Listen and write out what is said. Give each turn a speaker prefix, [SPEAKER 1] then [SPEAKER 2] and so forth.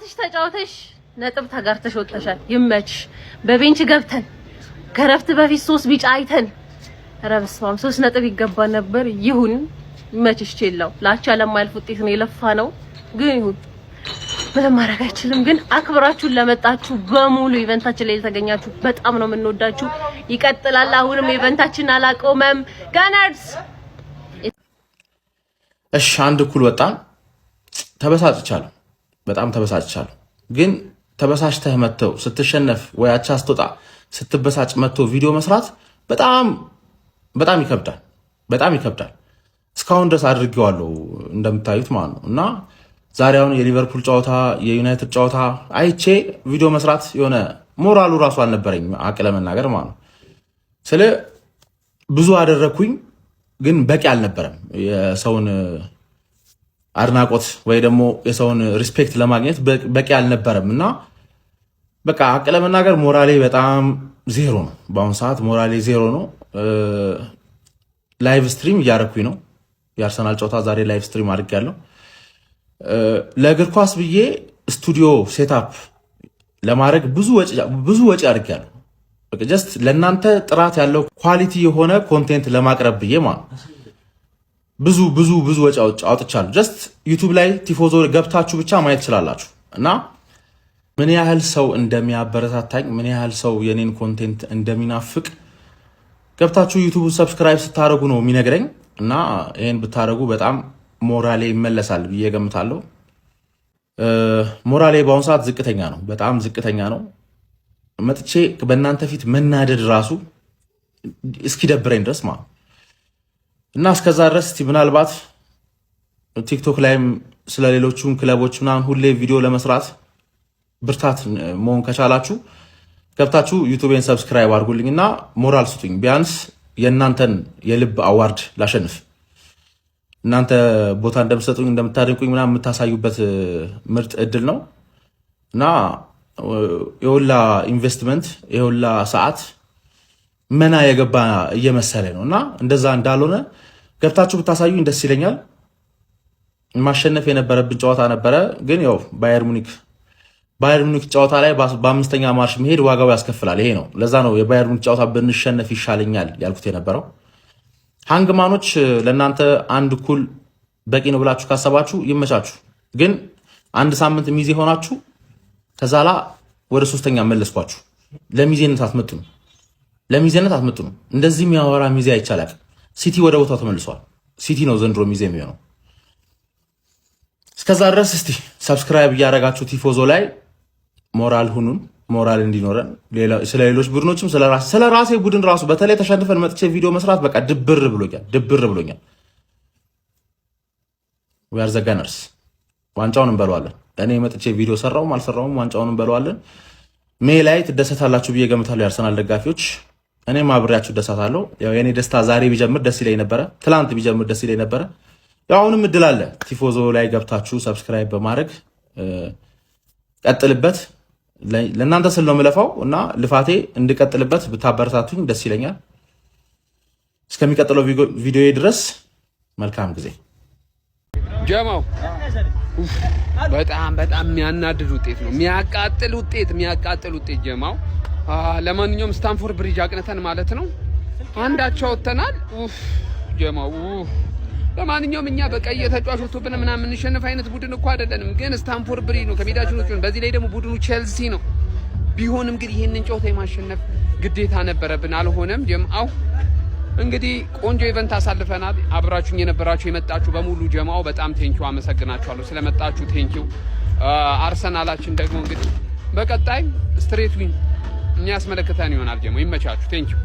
[SPEAKER 1] በራስሽ ተጫውተሽ ነጥብ ተጋርተሽ ወጥተሻል። ይመችሽ። በቤንች ገብተን ከረፍት በፊት 3 ቢጫ አይተን ረብስማም 3 ነጥብ ይገባ ነበር። ይሁን ይመችሽ። ቼላው ላቻ ለማይልፍ ውጤት ነው የለፋ ነው ግን ይሁን ምንም ማድረግ አይችልም። ግን አክብራችሁን ለመጣችሁ በሙሉ ኢቨንታችን ላይ የተገኛችሁ በጣም ነው የምንወዳችሁ። ይቀጥላል። አሁንም ኢቨንታችን አላቆመም። ጋነርስ
[SPEAKER 2] እሺ፣ አንድ እኩል ወጣን። ተበሳጭቻለሁ፣ በጣም ተበሳጭቻለሁ። ግን ተበሳጭተህ መተው ስትሸነፍ ወይ አቻ ስትወጣ ስትበሳጭ መተው ቪዲዮ መስራት በጣም ይከብዳል፣ በጣም ይከብዳል። እስካሁን ድረስ አድርጌዋለሁ እንደምታዩት ማለት ነው። እና ዛሬ አሁን የሊቨርፑል ጨዋታ የዩናይትድ ጨዋታ አይቼ ቪዲዮ መስራት የሆነ ሞራሉ ራሱ አልነበረኝ አቅለ መናገር ማለት ነው። ስለ ብዙ አደረኩኝ ግን በቂ አልነበረም። የሰውን አድናቆት ወይ ደግሞ የሰውን ሪስፔክት ለማግኘት በቂ አልነበረም እና በቃ አቅለ መናገር ሞራሌ በጣም ዜሮ ነው። በአሁኑ ሰዓት ሞራሌ ዜሮ ነው። ላይቭ ስትሪም እያደረኩኝ ነው። የአርሰናል ጨዋታ ዛሬ ላይቭ ስትሪም አድርጌያለሁ። ለእግር ኳስ ብዬ ስቱዲዮ ሴታፕ ለማድረግ ብዙ ወጪ አድርጌያለሁ። ጀስት ለእናንተ ጥራት ያለው ኳሊቲ የሆነ ኮንቴንት ለማቅረብ ብዬ ማለት ብዙ ወጪ አውጥቻለሁ። ጀስት ዩቱብ ላይ ቲፎዞ ገብታችሁ ብቻ ማየት ትችላላችሁ እና ምን ያህል ሰው እንደሚያበረታታኝ ምን ያህል ሰው የኔን ኮንቴንት እንደሚናፍቅ ገብታችሁ ዩቱብ ሰብስክራይብ ስታደርጉ ነው የሚነግረኝ እና ይሄን ብታደርጉ በጣም ሞራሌ ይመለሳል ብዬ ገምታለሁ። ሞራሌ በአሁኑ ሰዓት ዝቅተኛ ነው፣ በጣም ዝቅተኛ ነው። መጥቼ በእናንተ ፊት መናደድ ራሱ እስኪደብረኝ ድረስ ማለት እና እስከዛ ድረስ ምናልባት ቲክቶክ ላይም ስለሌሎቹም ክለቦች ምናምን ሁሌ ቪዲዮ ለመስራት ብርታት መሆን ከቻላችሁ ገብታችሁ ዩቲዩብን ሰብስክራይብ አድርጉልኝና ሞራል ስጡኝ። ቢያንስ የእናንተን የልብ አዋርድ ላሸንፍ። እናንተ ቦታ እንደምትሰጡኝ እንደምታደንቁኝ ምናምን የምታሳዩበት ምርጥ እድል ነው እና የሁላ ኢንቨስትመንት የሁላ ሰዓት መና የገባ እየመሰለ ነው እና እንደዛ እንዳልሆነ ገብታችሁ ብታሳዩኝ ደስ ይለኛል። ማሸነፍ የነበረብን ጨዋታ ነበረ፣ ግን ያው ባየር ሙኒክ ጨዋታ ላይ በአምስተኛ ማርሽ መሄድ ዋጋው ያስከፍላል። ይሄ ነው። ለዛ ነው የባየር ሙኒክ ጨዋታ ብንሸነፍ ይሻለኛል ያልኩት የነበረው። ሃንግማኖች ለእናንተ አንድ እኩል በቂ ነው ብላችሁ ካሰባችሁ ይመቻችሁ። ግን አንድ ሳምንት ሚዜ ሆናችሁ ከዛላ ወደ 3ኛ መለስኳችሁ። ለሚዜነት አትመጥኑ። እንደዚህ የሚያወራ ሚዜ አይቻላል። ሲቲ ወደ ቦታው ተመልሷል። ሲቲ ነው ዘንድሮ ሚዜ የሚሆነው። እስከዛ ድረስ እስቲ ሰብስክራይብ እያደረጋችሁ ቲፎዞ ላይ ሞራል ሁኑን፣ ሞራል እንዲኖረን። ስለሌሎች ቡድኖችም ስለራሴ ቡድን ራሱ በተለይ ተሸንፈን መጥቼ ቪዲዮ መስራት በቃ ድብር ብሎኛል። we are the gunners። ዋንጫውን እንበለዋለን። እኔ መጥቼ ቪዲዮ ሰራውም አልሰራውም ዋንጫውን እንበለዋለን። ሜይ ላይ ትደሰታላችሁ ብዬ ገምታለሁ የአርሰናል ደጋፊዎች። እኔም አብሬያችሁ ደሳታለሁ። ያው የኔ ደስታ ዛሬ ቢጀምር ደስ ይለኝ ነበረ፣ ትላንት ቢጀምር ደስ ይለኝ ነበረ። ያው አሁንም እድል አለ። ቲፎዞ ላይ ገብታችሁ ሰብስክራይብ በማድረግ ቀጥልበት። ለእናንተ ስል ነው የምለፋው እና ልፋቴ እንድቀጥልበት ብታበረታቱኝ ደስ ይለኛል። እስከሚቀጥለው ቪዲዮ ድረስ መልካም ጊዜ።
[SPEAKER 3] ጀማው በጣም የሚያናድድ ውጤት ነው፣ የሚያቃጥል ውጤት ጀማው። ለማንኛውም ስታንፎርድ ብሪጅ አቅንተን ማለት ነው አንዳቸው ወተናል። ጀማው ለማንኛውም እኛ በቀይ ተጫዋቾቱብን ምናምን የምንሸነፍ አይነት ቡድን እኮ አይደለንም፣ ግን ስታንፎርድ ብሪጅ ነው ከሜዳችን ውጭ። በዚህ ላይ ደግሞ ቡድኑ ቼልሲ ነው። ቢሆንም ግን ይሄንን ጨዋታ የማሸነፍ ግዴታ ነበረብን፣ አልሆነም። ጀማው እንግዲህ ቆንጆ ኢቨንት አሳልፈናል። አብራችሁኝ የነበራችሁ የመጣችሁ በሙሉ ጀማው በጣም ቴንኪው፣ አመሰግናችኋለሁ ስለመጣችሁ ቴንኪው። አርሰናላችን ደግሞ እንግዲህ በቀጣይ ስትሬት ዊን የሚያስመለክተን ይሆናል። ጀማው ይመቻችሁ። ቴንኪው።